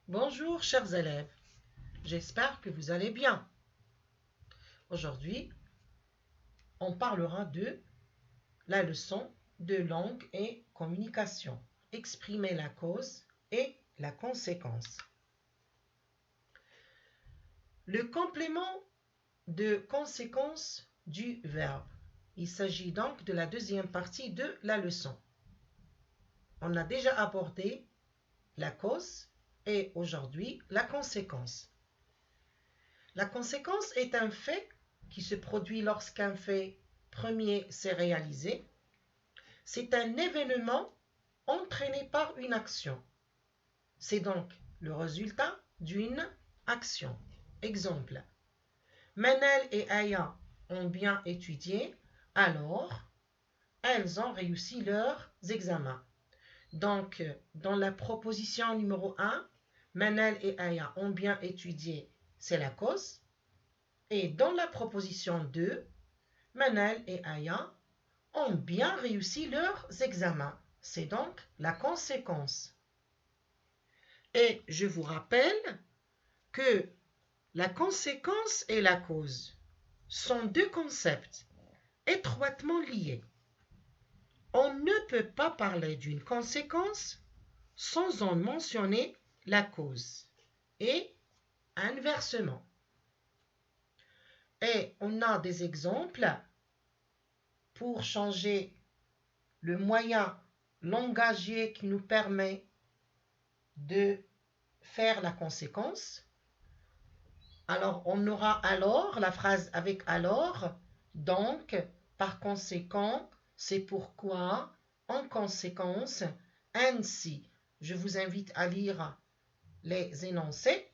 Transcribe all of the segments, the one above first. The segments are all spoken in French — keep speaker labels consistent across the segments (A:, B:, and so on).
A: Bonjour chers élèves, j'espère que vous allez bien. Aujourd'hui, on parlera de la leçon de langue et communication. Exprimer la cause et la conséquence. Le complément de conséquence du verbe. Il s'agit donc de la deuxième partie de la leçon. On a déjà abordé la cause et aujourd'hui la conséquence. La conséquence est un fait qui se produit lorsqu'un fait premier s'est réalisé. C'est un événement entraîné par une action. C'est donc le résultat d'une action. Exemple, Manel et Aya ont bien étudié, alors elles ont réussi leurs examens. Donc, dans la proposition numéro 1, Manel et Aya ont bien étudié, c'est la cause. Et dans la proposition 2, Manel et Aya ont bien réussi leurs examens. C'est donc la conséquence. Et je vous rappelle que la conséquence et la cause sont deux concepts étroitement liés. On ne peut pas parler d'une conséquence sans en mentionner la cause. Et inversement. Et on a des exemples pour changer le moyen langagier qui nous permet de faire la conséquence. Alors, on aura alors, la phrase avec alors, donc, par conséquent, c'est pourquoi, en conséquence, ainsi. Je vous invite à lire les énoncés.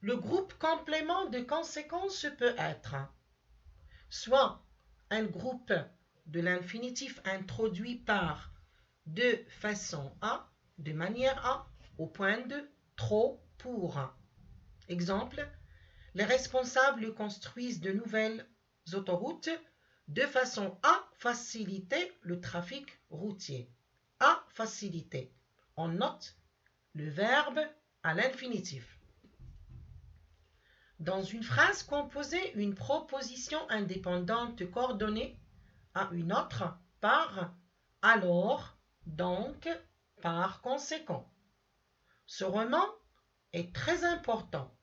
A: Le groupe complément de conséquence peut être soit un groupe de l'infinitif introduit par de façon à, de manière à, au point de, trop, pour. Exemple, les responsables construisent de nouvelles autoroutes de façon à faciliter le trafic routier. À faciliter. On note le verbe à l'infinitif. Dans une phrase composée, une proposition indépendante coordonnée à une autre par alors, donc, par conséquent. Ce roman est très important.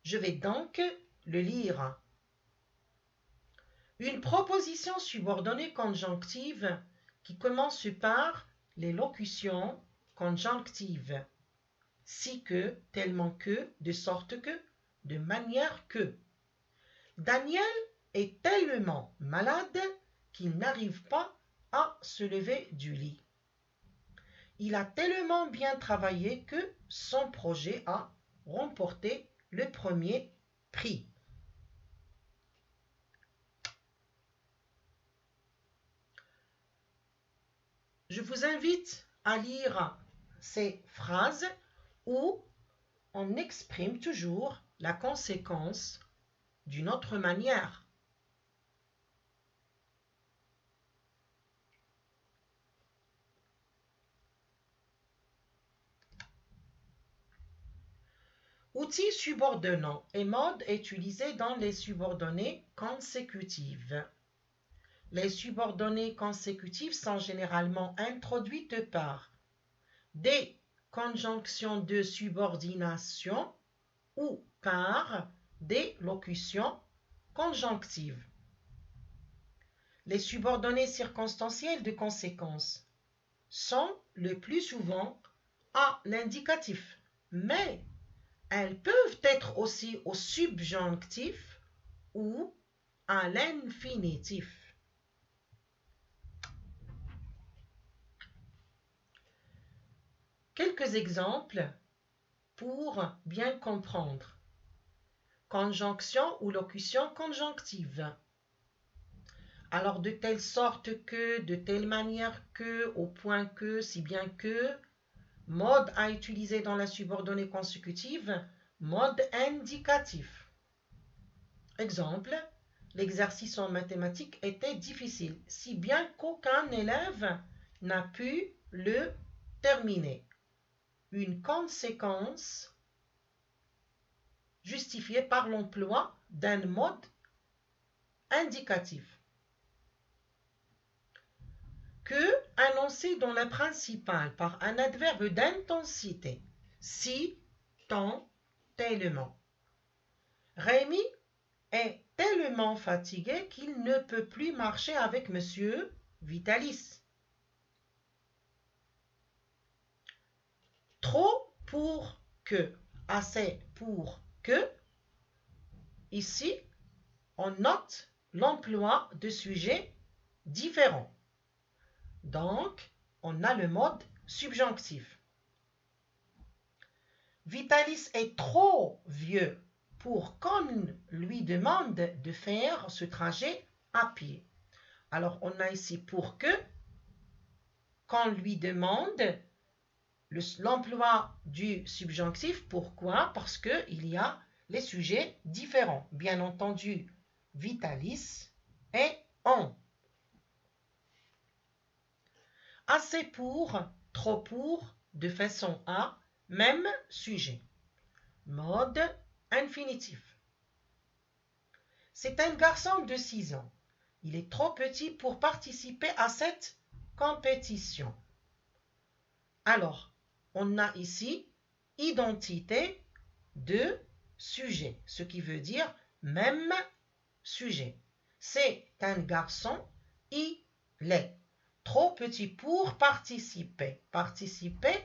A: Je vais donc le lire. Une proposition subordonnée conjonctive qui commence par les locutions conjonctives. Si que, tellement que, de sorte que, de manière que. Daniel est tellement malade qu'il n'arrive pas à se lever du lit. Il a tellement bien travaillé que son projet a remporté le premier prix. Je vous invite à lire ces phrases où on exprime toujours la conséquence d'une autre manière. Outil subordonnant et mode utilisé dans les subordonnées consécutives. Les subordonnées consécutives sont généralement introduites par des conjonctions de subordination ou par des locutions conjonctives. Les subordonnées circonstancielles de conséquence sont le plus souvent à l'indicatif, mais elles peuvent être aussi au subjonctif ou à l'infinitif. Quelques exemples pour bien comprendre. Conjonction ou locution conjonctive. Alors, de telle sorte que, de telle manière que, au point que, si bien que. Mode à utiliser dans la subordonnée consécutive, mode indicatif. Exemple, l'exercice en mathématiques était difficile, si bien qu'aucun élève n'a pu le terminer. Une conséquence justifiée par l'emploi d'un mode indicatif. Que annoncé dans la principale par un adverbe d'intensité. Si, tant, tellement. Rémi est tellement fatigué qu'il ne peut plus marcher avec monsieur Vitalis. Trop pour que, assez pour que. Ici, on note l'emploi de sujets différents. Donc, on a le mode subjonctif. Vitalis est trop vieux pour qu'on lui demande de faire ce trajet à pied. Alors, on a ici pour que, qu'on lui demande l'emploi du subjonctif. Pourquoi? Parce qu'il y a les sujets différents. Bien entendu, Vitalis et on. Assez pour, trop pour, de façon à, même sujet. Mode infinitif. C'est un garçon de 6 ans. Il est trop petit pour participer à cette compétition. Alors, on a ici identité de sujet, ce qui veut dire même sujet. C'est un garçon, il est trop petit pour participer. Participer,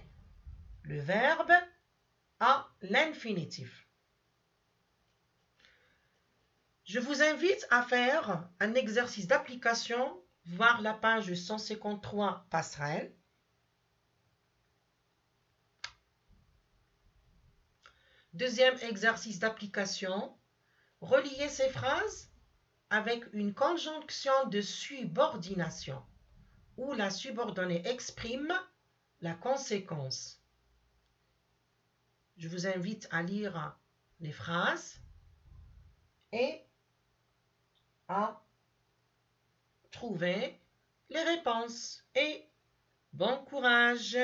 A: le verbe à l'infinitif. Je vous invite à faire un exercice d'application, voir la page 153 passerelle. Deuxième exercice d'application, relier ces phrases avec une conjonction de subordination où la subordonnée exprime la conséquence. Je vous invite à lire les phrases et à trouver les réponses. Et bon courage!